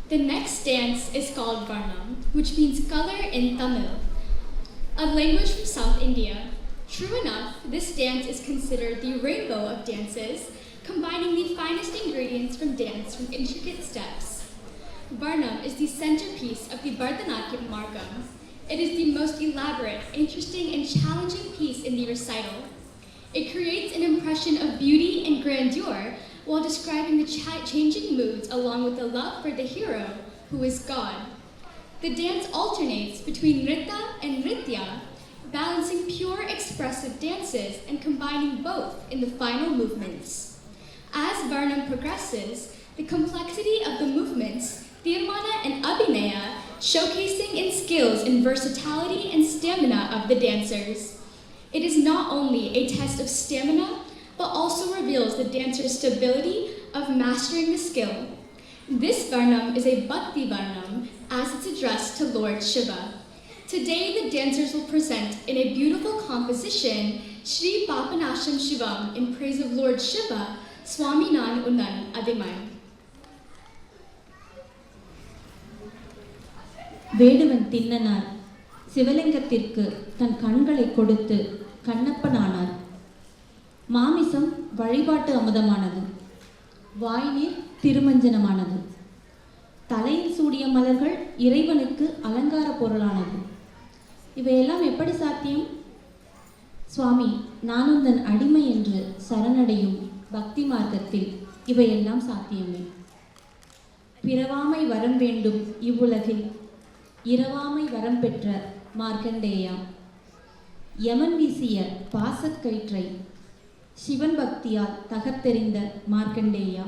The next dance is called Varnam, which means color in Tamil, a language from South India. True enough, this dance is considered the rainbow of dances, combining the finest ingredients from dance from intricate steps. Varnam is the centerpiece of the Bharatanatyam Margam. It is the most elaborate, interesting, and challenging piece in the recital. It creates an impression of beauty and grandeur while describing the changing moods along with the love for the hero, who is God. The dance alternates between Nritta and Nritya, balancing pure expressive dances and combining both in the final movements. As Varnam progresses, the complexity of the movements, Tirmana and Abhinaya, showcasing in skills and versatility and stamina of the dancers. It is not only a test of stamina, but also reveals the dancer's stability of mastering the skill. This Varnam is a Bhakti Varnam, as it's addressed to Lord Shiva. Today, the dancers will present in a beautiful composition Shri Papanasham Shivam in praise of Lord Shiva, Swami Nan Unnan Adimai. வேடுவன் Thinnanar சிவலிங்கத்திற்கு தன் கண்களை கொடுத்து கண்ணப்பனானார். மாமிசம் வழிபாட்டு அமுதமானது, வாய்நீர் திருமஞ்சனமானது. தலையில் சூடிய மலர்கள் இறைவனுக்கு அலங்கார பொருளானது. இவையெல்லாம் எப்படி சாத்தியம்? சுவாமி, நானுந்தன் அடிமை என்று சரணடையும் பக்தி மார்க்கத்தில் இவையெல்லாம் சாத்தியமே. பிறவாமை வரம் வேண்டும் இவ்வுலகில், இரவாமை வரம் பெற்ற மார்க்கண்டேயா. யமன் வீசிய பாசக்கயிற்றை சிவன் பக்தியால் தகர்த்தெறிந்த மார்க்கண்டேயா.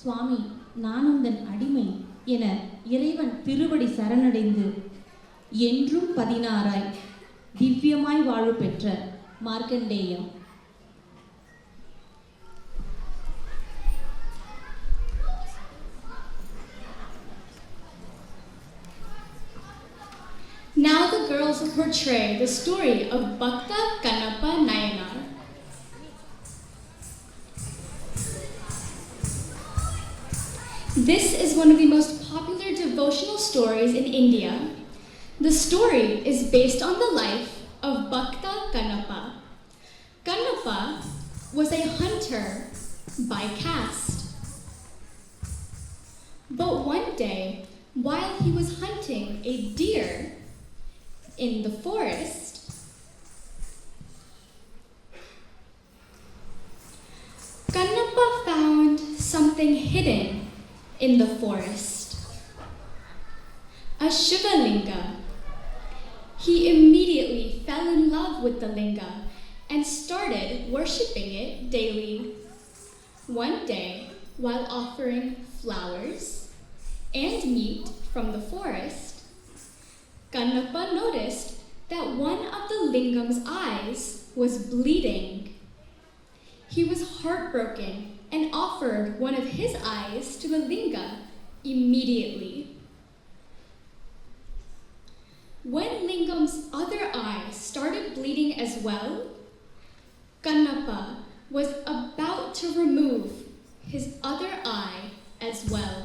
சுவாமி, நானுந்தன் அடிமை என இறைவன் திருவடி சரணடைந்து என்றும் 16 திவ்யமாய் வாழ்வு பெற்ற Markandeya. Now the girls will portray the story of Bhakta Kannappa Nayanar. This is one of the most popular devotional stories in India. The story is based on the life of Bhakta Kannappa. Kannappa was a hunter by caste. But one day, while he was hunting a deer in the forest, Kannappa found something hidden in the forest. A Shiva Linga. He immediately fell in love with the Linga and started worshipping it daily. One day, while offering flowers and meat from the forest, Kannappa noticed that one of the Lingam's eyes was bleeding. He was heartbroken and offered one of his eyes to the Linga immediately. When Lingam's other eye started bleeding as well, Kannappa was about to remove his other eye as well.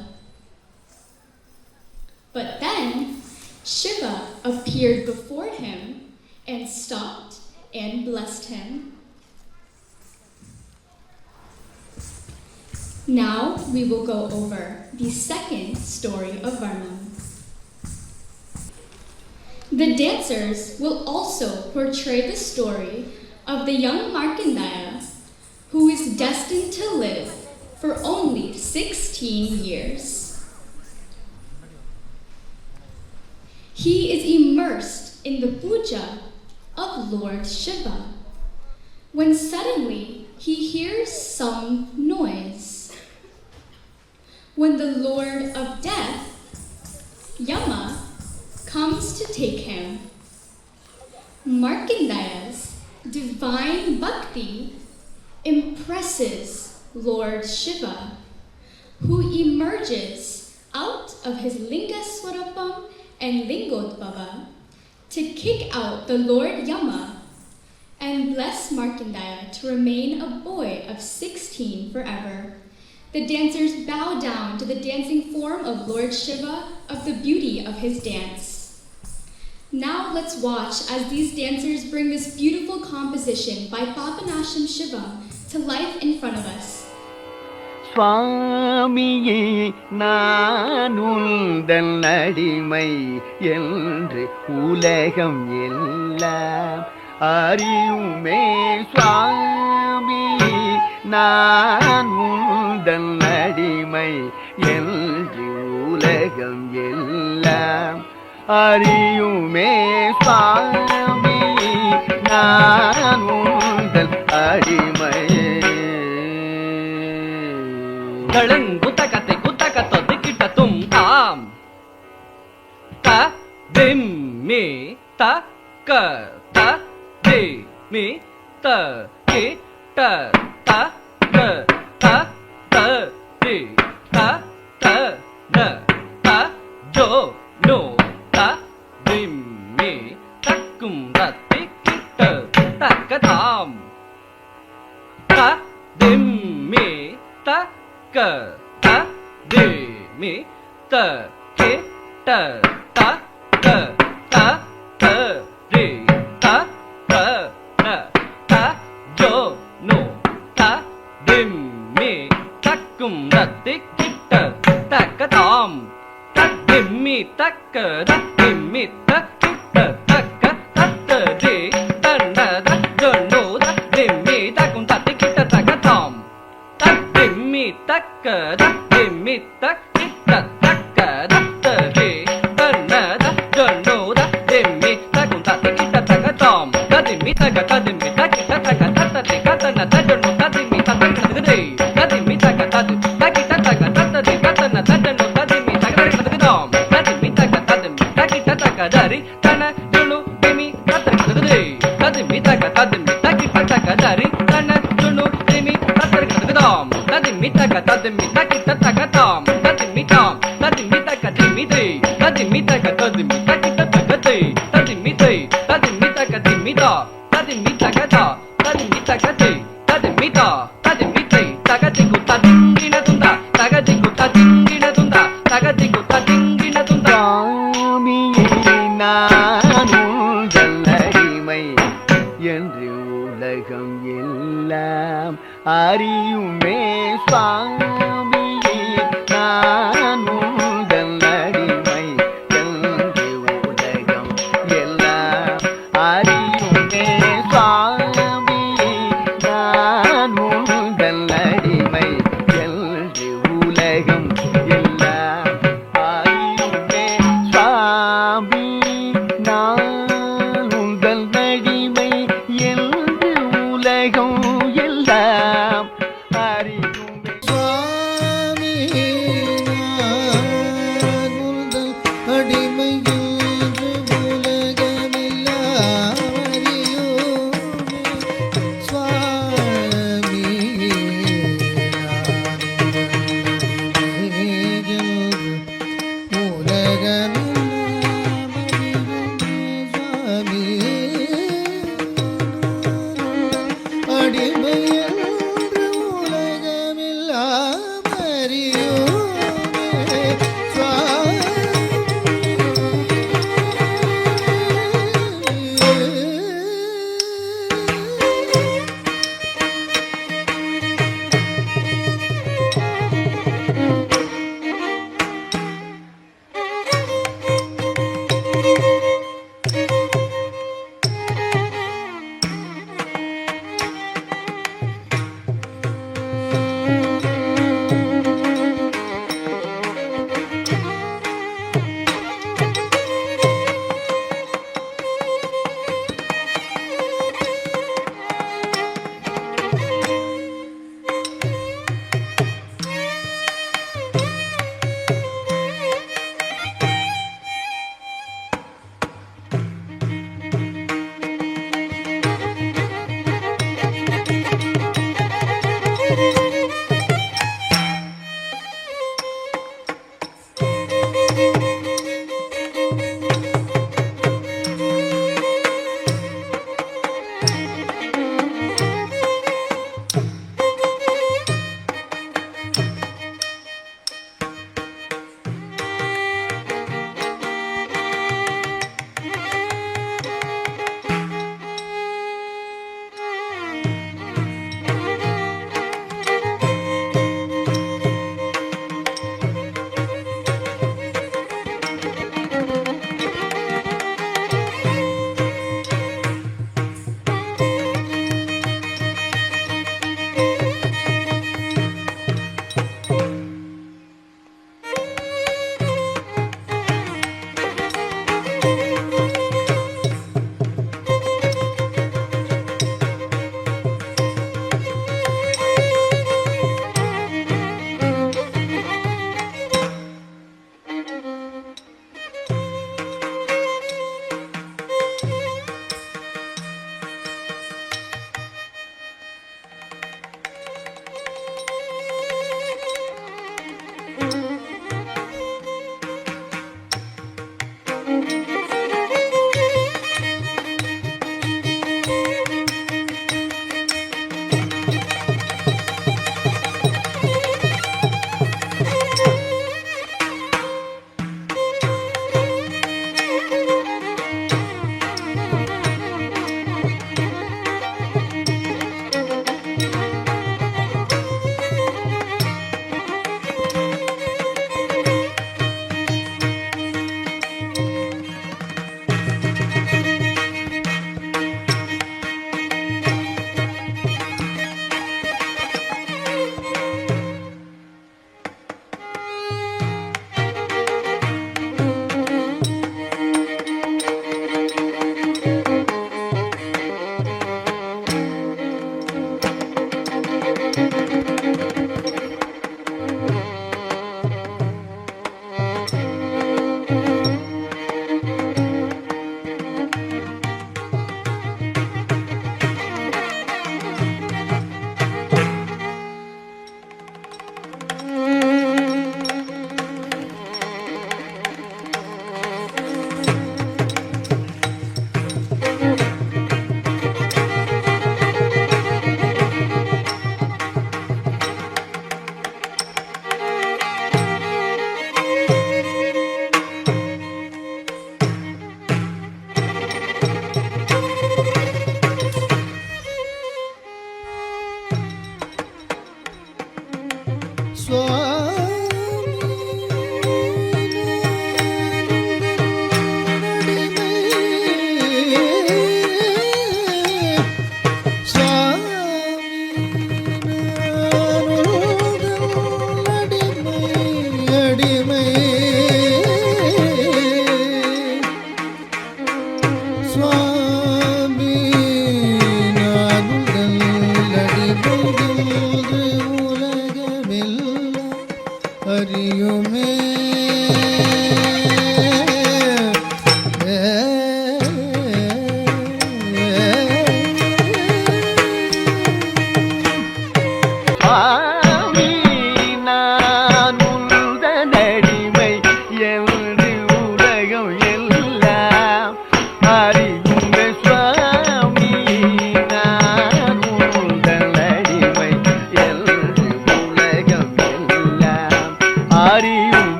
But then Shiva appeared before him and stopped and blessed him. Now we will go over the second story of Varnam. The dancers will also portray the story of the young Markandeya, who is destined to live for only 16 years. He is immersed in the puja of Lord Shiva, when suddenly he hears some noise. When the Lord of Death, Yama, comes to take him, Markandeya's divine bhakti impresses Lord Shiva, who emerges out of his Linga Swarupam and Lingodbhava to kick out the Lord Yama and bless Markandeya to remain a boy of 16 forever. The dancers bow down to the dancing form of Lord Shiva, of the beauty of his dance. Now let's watch as these dancers bring this beautiful composition by Papanasham Shiva to life in front of us. சுவாமியே நான் உந்தன் அடிமை என்று உலகம் எல்லாம் அறியுமே. சுவாமியே நான் உந்தன் அடிமை என்று உலகம் எல்லாம் அறியுமே. சுவாமியே நான் உந்தன் அடிமை. குத்தகத்தை குத்தகத்தொத்து கிட்டத்தும் தாம் த திம் மீ த க த தி மீ த கி ட த க த த தி த த த த ஜோ நோ த திம் மீ தக்கும் ரத்தி கிட்ட தக்க தாம் த திம் மீ த க த தி மீ த கி ட த க த த தி த த த த ஜோ நோ த திம் மீ தக்கும் ரத்தி கிட்ட தக்க தாம் த திம் மீ தக்க த திம் மீ த கிட்ட தக்க தத்த தி தண்ட த ஜோ நோ த திம் மீ தக்கும் தத்தி கிட்ட தக்க தாம் திம்மி தக்க திம்மி தக்கிட்ட தக்க தத்ததி தன்னத ஜன்னோத திம்மி தக்கும் தத்திக்கிட்ட தக்க தாம் திம்மி தக்க திம்மி தக்கிட்ட தக்க தத்ததி கத்தன தஜனோ திம்மி தத்ததி திம்மி தக்க தக்கிட்ட தக்க தத்ததி கத்தன தஜனோ திம்மி தக்க தாம் திம்மி தக்க திம்மி தக்கிட்ட தக்க தரி தன ஜனோ திம்மி தத்ததி திம்மி தக்க திம்மி தக்கிட்ட தக்க தரி தன ஜனோ திம்மி தத்ததி தாம் திம்மி தக்க திம்மி தக்கிட்ட தக்க தாம் திம்மி தாம் திம்மி தக்க திம்மி தி திம்மி தக்க திம்மி தக்கிட்ட தக்க தி திம்மி தி திம்மி தக்க திம்மி தா திம்மி தக்க தா திம்மி தக்க தி திம்மி தா திம்மி தி தக்க திகு திங்கின துண்டா தக திகு திங்கின துண்டா தக திகு திங்கின துண்டா. சுவாமியே நான் உந்தன் அடிமை என்று உலகம் எல்லாம் அறியுமே. சுவாமியே நான் உந்தன் அடிமை என்று உலகம் எல்லாம் அறியுமே. சுவாமியே நான் உந்தன் அடிமை என்று உலகம் எல்லாம் அறியுமே. சுவாமி நான் உந்தன் அடிமை என்று உலகம் எல்லாம் அறியுமே. சுவாமி நான் உந்தன் அடிமை என்று உலகமெல்லாம் அறியோமே. சுவாமி அடிமை என்று உலகமெல்லாம் அறியோமே.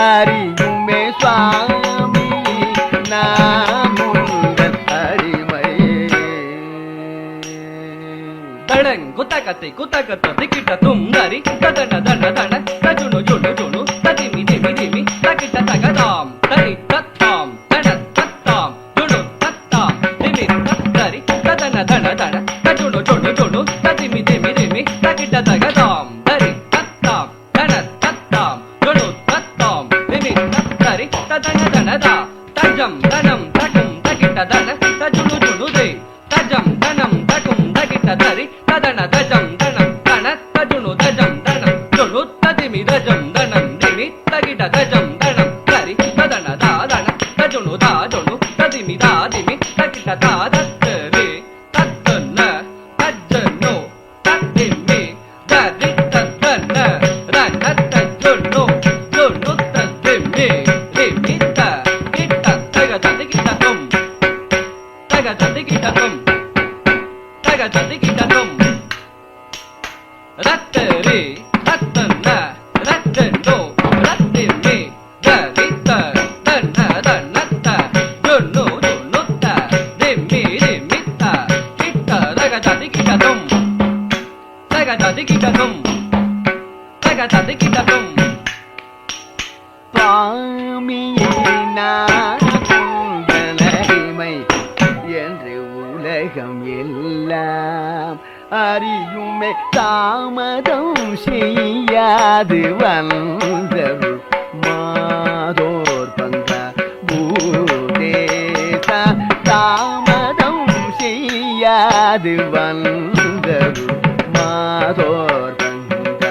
அறியுமே சுவாமி நான் உங்கள் அடிமை. தடங்குத்தகத்தை குத்தகத்த திக்கிட்ட தும்தரி ததன தன தன தஜுனு ஜுனு ஜுனு ததிமி திமி திமி தகிட்ட தகதாம் தரி தத்தாம் தன தத்தாம் ஜுனு தத்தாம் திமி தரி ததன தன தன தஜுனு ஜுனு ஜுனு ததிமி திமி திமி தகிட்ட தகதாம் தரி தத்தாம் தன தத்தாம் ஜுனு தத்தாம் திமி தரி ததன தனதா தஜம் தனம் தகும் தகிட்ட தன தஜுனு ஜுனு தே தஜம் தனம் தகும் தகிட்ட தரி ததன தஜம் தனம் தன தஜுனு தஜம் தனம் ஜுனு ததிமி தஜம் தனம் திமி தகிட்ட தஜம் தனம் தரி ததன தாதன தஜுனு தாஜுனு ததிமி தாதிமி தகிட்ட தாதத்தரி தத்தன தஜ்ஜனு ததிமி தரி தத்தன ரன தஜுனு ஜுனு ததிமி திமி தகிட்ட தகதகிட்ட தும் தகதகிட்ட தும் தகதகிட்ட தும் ரத்தரி ரத்தன ரத்தனோ ரத்திமி தரித்த தன தனத்த ஜுனு ஜுனுத்த திமி திமித்த கிட்ட தகதகிட்ட தும் தகதகிட்ட தும் தகதகிட்ட தும் சுவாமியே நான் உங்கள் அடிமை என்று உலகம் எல்லாம் அறியுமே தாமதம் செய்யாது வந்தருள் மாதோர் பங்க பூதேச தாமதம் செய்யாது வந்தருள் மாதோர் பங்க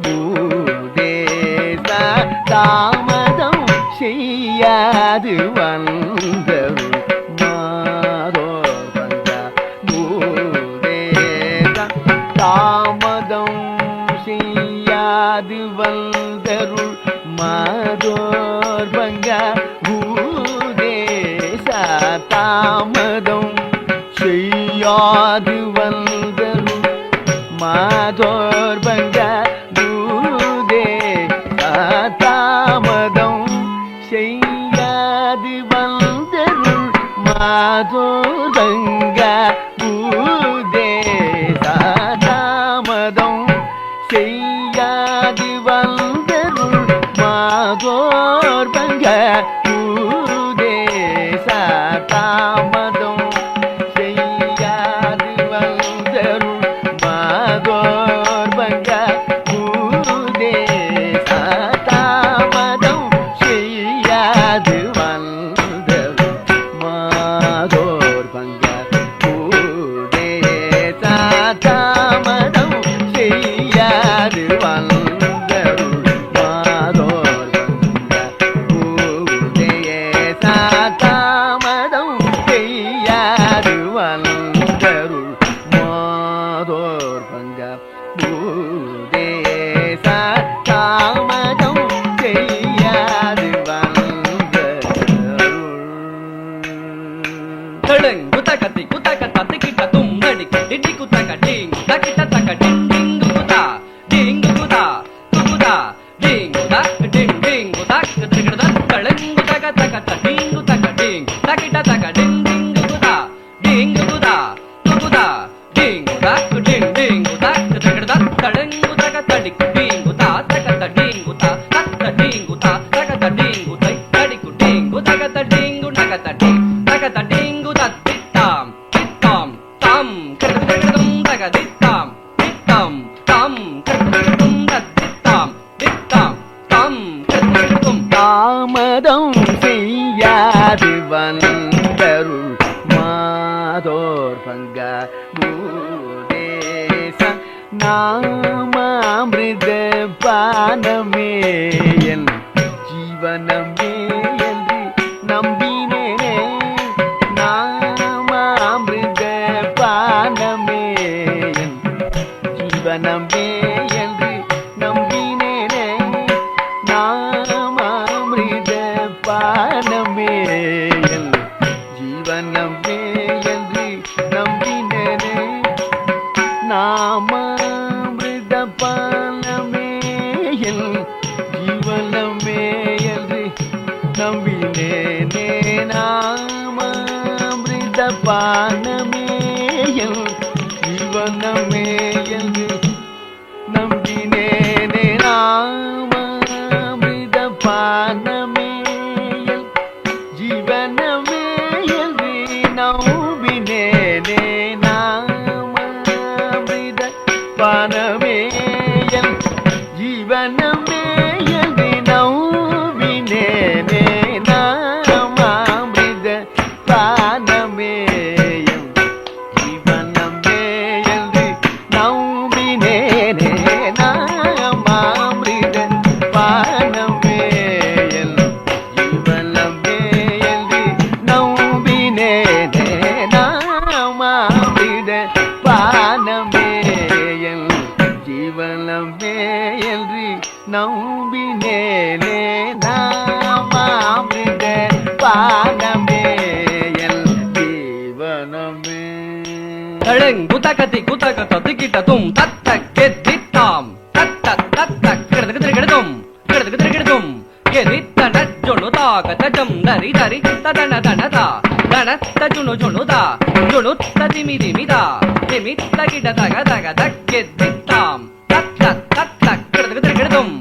பூதேச தாமதம் செய்யாது வந்தருள் மாதோர் பங்க பூதேச செய்யாது வந்தருள் மாதோர் பங்க பூதேச தாமதம் செய்யாது வந்தருள் மாதோர் பங்க பூதேச தாமதம் செய்யாது வந்தருள் மாதோர் பங்க பூதேச தாமதம் செய்யாது வந்தருள் மாதோர் பங்க பூதேச தாமதம் செய்யாது வந்தருள் மாதோர் பங்க பூதேச தாமதம் செய்யாது வந்தருள் மாதோர் பங்க பூதேச தாமதம் செய்யாது வந்தருள் மாதோர் பங்க பூதேச தாமதம் செய்யாது வந்தருள் மாதோர் பங்க பூதேச தாமதம் செய்யாது வந்தருள் தெலுங்கு தகதி குதக தத்திக்கிட்ட தும்படி டிடி குதக டிங் தக்கிட்ட தக டிங் டிங் குதா டிங் குதா குதா டிங் குதா டிங் டிங் குதா கிடகிட தெலுங்கு தக தக டிங் குதக டிங் தக்கிட்ட தக டிங் டிங் குதா டிங் குதா குதா டிங் குதா டிங் டிங் குதா கிடகிட தெலுங்கு தக தடி டிங் குதா தக டிங் குதா தக்க டிங் குதா தக டிங் குதை தடி டிங் குதக டிங் குதக தடி தக டிங் குதா திட்டாம் திட்டாம் தாம் கிடகிடம் தக திட்டாம் திட்டாம் தாம் கிடகிடம் திட்டாம் திட்டாம் தாம் கிடகிடம் தாமதம் செய்யாது வந்தருள் மாதோர் பங்க பூதேச நாமாமிருத பானமே என் ஜீவனமே என்று நம்பினேனே நாமாமிருத பானமே என் ஜீவனமே என்று நம்பினேனே நாமாமிருத பானமே என் ஜீவனமே என்று நம்பினேனே நாமாமிருத பானமே என் ஜீவனமே என்று நம்பினேனே நாமாமிருத பானமே என் ஜீவனமே என்று நம்பினேனே நாமாமிருத பானமே என் ஜீவனமே என்று நம்பினேனே நாமாமிருத பானமே என் ஜீவனமே என்று நம்பினேனே நாமாமிருத பானமே என் ஜீவனமே என்று நம்பினேனே நாமாமிருத பானமே என் ஜீவனமே என்று நம்பினேனே நாமாமிருத பானமே என் ஜீவனமே என்று நம்பினேனே நாமாமிருத பானமே என் ஜீவனமே தெலுங்கு தகதி குதக தத்திக்கிட்ட தும் தத்த கெதித்தாம் தத்த தத்த கிடகிடம் கிடகிடம் கெதித்தன ஜொனுதாக தஜம் தரி தரி ததன தனதா தன தஜுனு ஜொனுதா ஜொனு ததிமி திமிதா திமி தகிட தக தக தக்கெதித்தாம் தத்த தத்த கிடகிடம்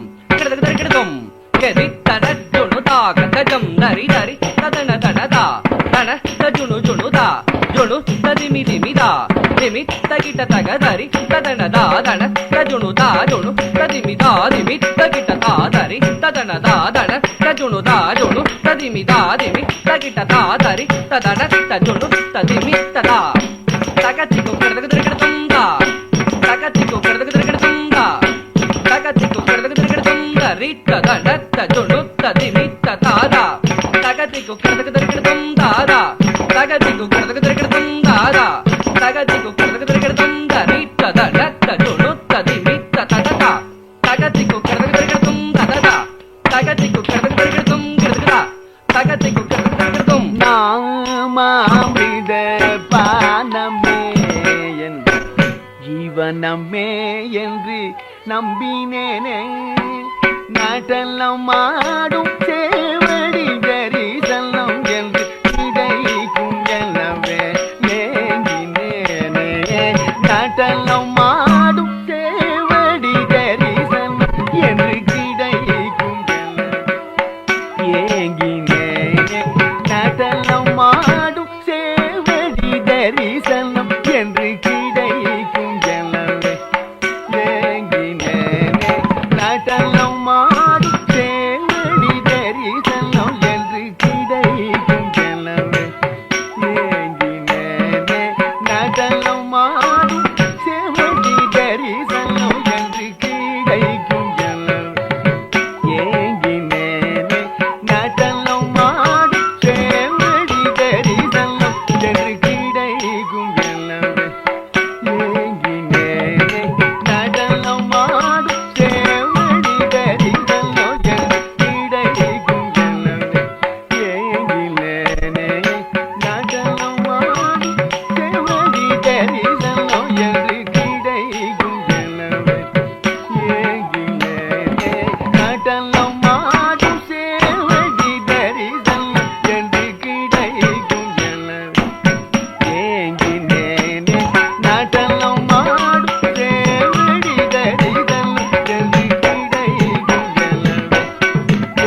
கெதித்தன ஜொனுதாக தஜம் தரி தரி ததன தனதா தன தஜுனு ஜொனுதா ஜொனு ததிமி திமிதா திமி தகிட தக தரி ததன தாதன தஜுனு தாஜுனு ததிமி தாதிமி தகிட தாதரி ததன தாதன தஜுனு தாஜுனு ததிமி தாதிமி தகிட தாதரி ததன தஜுனு ததிமி ததா தகதிகு கிடகிடதா தகதிகு கிடகிடதா தகதிகு கிடகிடதா ரிட்ட தன தஜுனு ததிமி ததாதா தகதிகு கிடகிடதா தகதிகு கிடகிடதா தகதிகு கிடகிடதா ரிட்ட தன தஜுனு ததிமி ததா தகதிகு பானமே என் ஜீவனமே என்று நம்பினேனே நாட்டெல்லாம் மாடும் சேவடி தரிசனம் என்று கிடைக்கும் எனவே ஏங்கினேனே நாட்டெல்லாம் மாடும் சேவடி தரிசனம் என்று கிடைக்கும் ஏங்கினேனே நாட்டெல்லாம் மாடும் சேவடி தரிசனம் என்று கிடைக்கும் எனவே ஏங்கினேனே நாட்டெல்லாம் மாடும் சேவடி தரிசனம் என்று கிடைக்கும் எனவே ஏங்கினேனே நாட்டெல்லாம் மாடும் சேவடி தரிசனம் என்று கிடைக்கும் எனவே ஏங்கினேனே நாட்டெல்லாம் மாடும் சேவடி தரிசனம் என்று கிடைக்கும் எனவே ஏங்கினேனே நாட்டெல்லாம் மாடும் சேவடி தரிசனம் என்று கிடைக்கும் எனவே ஏங்கினேனே நாட்டெல்லாம் மாடும் சேவடி தரிசனம் என்று கிடைக்கும் எனவே ஏங்கினேனே நாட்டெல்லாம் மாடும் சேவடி தரிசனம் என்று கிடைக்கும் எனவே ஏங்கினேனே நாட்டெல்லாம் மாடும் சேவடி தரிசனம் என்று கிடைக்கும் எனவே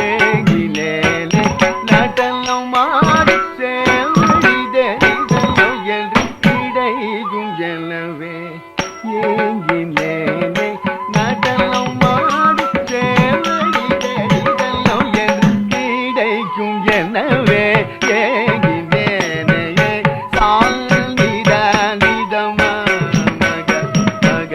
ஏங்கினேனே நாட்டெல்லாம் மாடும் சேவடி தரிசனம் என்று கிடைக்கும் எனவே ஏங்கினேனே நாட்டெல்லாம் மாடும் சேவடி தரிசனம் என்று கிடைக்கும் எனவே ஏங்கினேனே சாநிதா நிதமா மக மக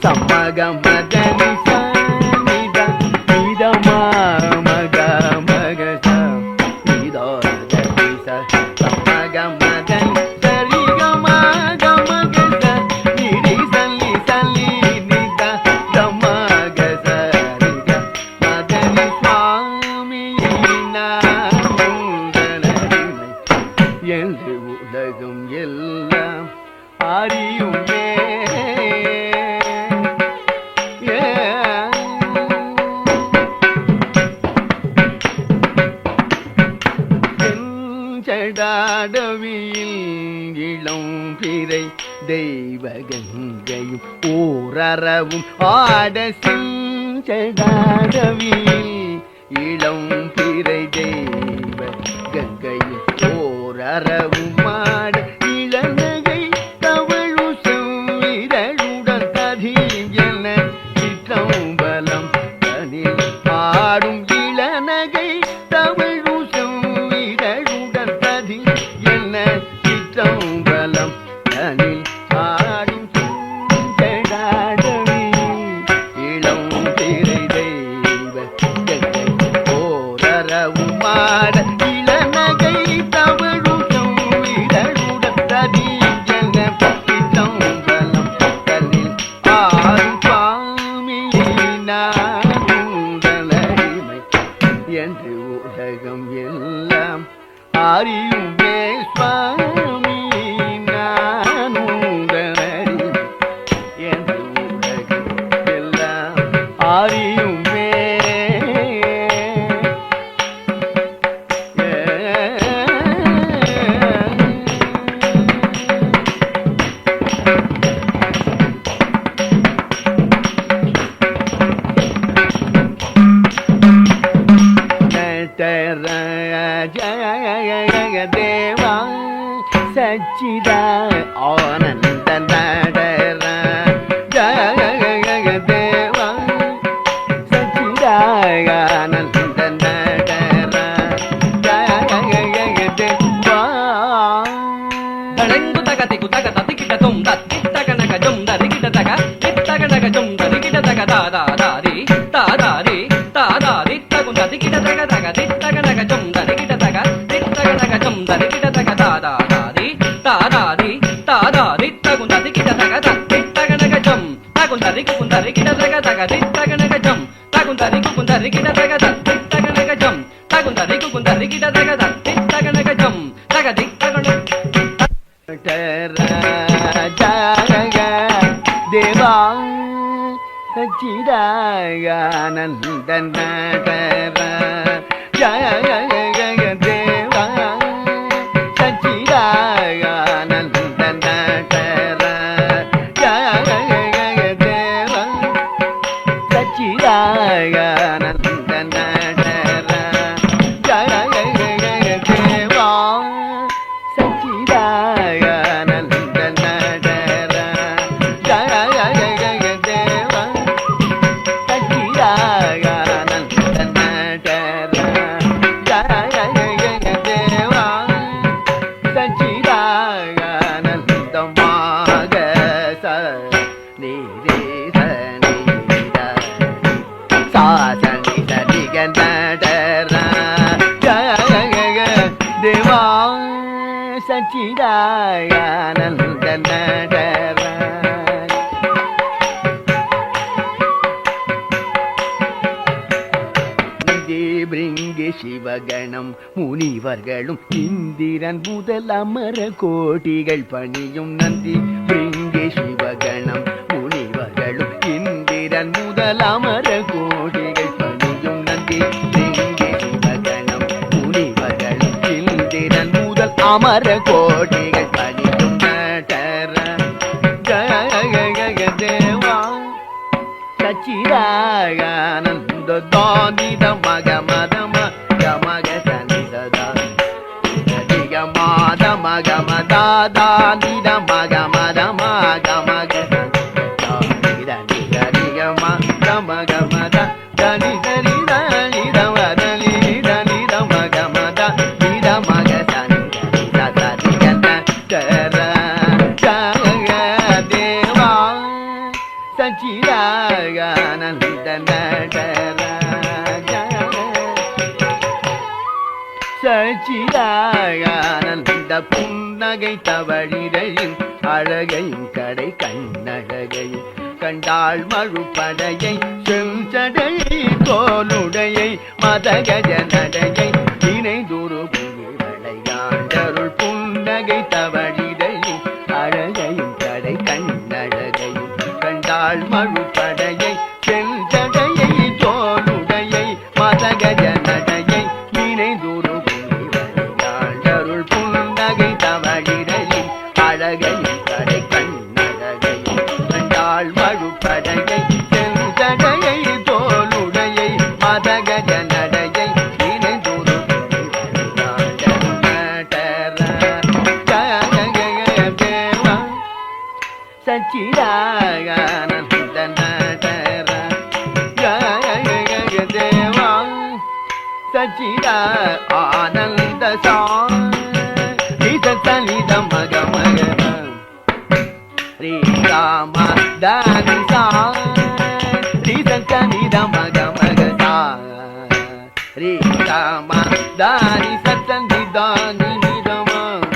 சமக மதனி சாநிதா நிதமா மக மக நிதா தனி சமக மதனி சரி கம கம கத நிரி சல்லி சல்லி நிதா தமக சரி க மதனி சுவாமி நாமுதனரிமை என்று உலகம் எல்லாம் அறியுமே செஞ்சடாடவியில் இளம் பிறை தெய்வகங்கையும் ஓரறவும் ஆட செஞ்சடாடவியில் இளம் பிறை தெய்வ கங்கையும் ஓரறவும் ஆட இளநகை தவழு செவ்விரளுடன் கதியன சிற்றம்பலம் தனில் ஆடும் இளநகை தவழு செவ்விரளுடன் கதியன சிற்றம்பலம் தனில் ஆடும் செஞ்சடாடவி இளம் திரை தெய்வ கங்கை ஓரறவும் ஆட இளநகை தவழு செவ்விரளுடன் கதியன சிற்றம்பலம் தனில் ஆடும் சுவாமியினாருடலடிமை என்று உலகம் எல்லாம் அறியுமே சுவாமி நானுடலடிமை என்று உலகம் எல்லாம் அறியுமே ஜய தேவா சச்சிதா ஆனந்த நடர ஜய தேவா சச்சிதா ஆனந்த நடர ஜய தேவா தளங்கு தகதி குதக ததிகிட தும் தத்தித்தக நகஜம் தரிகிட தக தித்தக நகஜம் தரிகிட தக தாதாரி தாதாரி தாதாரி தகு ததிகிட தக தக தித்தக நகஜம் தரிகிட தக தித்தக நகஜம் தரிகிட தக தாதாரி தாதாரி தாதாரி தகு ததிகிட தக தித்தக நகஜம் தகு தரிகு குந்தரிகிட தக தக தித்தக நகஜம் தகு தரிகு குந்தரிகிட தக தித்தக நகஜம் தகு தரிகு குந்தரிகிட தக தித்தக நகஜம் தக தகதி தகடு தேவா சச்சிதானந்தன ஜய தேவா சச்சிதானந்தன ஜய தேவா சச்சிதானந்தன ஜய தேவா சச்சிதானந்தன சச்சிதானந்தன பிரிங்கி சிவகணம் முனிவர்களும் இந்திரன் முதல் அமர கோட்டிகள் பணியும் நந்தி பிரிங்கி சிவகணம் முனிவர்களும் இந்திரன் முதல் அமர கோட்டிகள் பணியும் நந்தி பிரிங்கி சிவகணம் முனிவர்களும் இந்திரன் முதல் அமர கோட்டிகள் பணியும் நடர ஜய தேவா சச்சிதானந்த தானித மக மதம கமக சனிதா மாத மக மதாதா நித மக மத மக மக நித நித நிக மத மக மத தனி தனி தனி தமதலி நித மக மத நித மக சனி தத நிகன தர ஜய தேவா சச்சிதானந்தன சச்சிதானந்த புன்னகை தவழிரையும் அழகையும் கடை கண்ணழகையும் கண்டாள் மழுப்படையை செஞ்சடையை தோலுடையை மதகஜ நடையை இணைந்துரு விளையாண்டருள் புன்னகை தவழிரையும் அழகையும் கடை கண்ணழகையும் கண்டாள் மழுப்படையை செஞ்சடையை தோலுடையை மதகஜ நடையை இணைந்துரு விளையாண்டருள் புன்னகை தவழிரையும் அழகையும் கடை கண்ணழகையும் கண்டாள் மழுப்படையை செஞ்சடையை தோலுடையை மதகஜ நடையை இணைந்துரு சச்சிதானந்தன ஜய தேவா சச்சிதா ஆனந்த சலித மக மக ரீ ராம தானி சனித மக மக ரீ ராம தானி சத்தந்தி தானி நித மக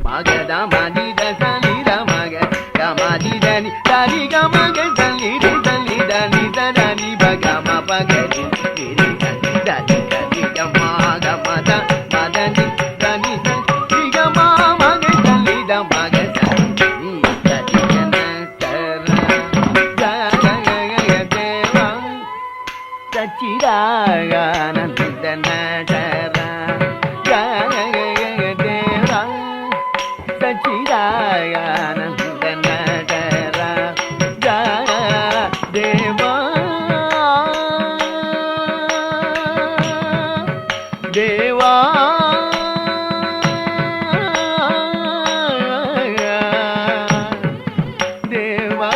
மகத மனித சலித மக கமதிதனி தனி கமக சலித சலித நித தனி பகம பகதி தனி தனி கமாக மத மதனி தனி சிகமா மக சலித மக சனி தனி ஜன ஜய தேவா சச்சிதானந்தன ஜய தேவா சச்சிதானந்தன Deva Deva Deva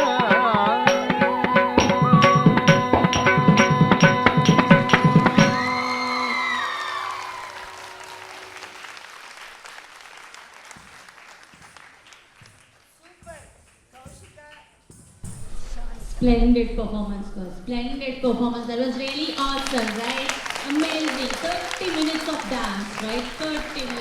Splendid performance, girls. Splendid performance. That was really awesome, right? Amazing. 30 minutes of dance, right? 30 minutes.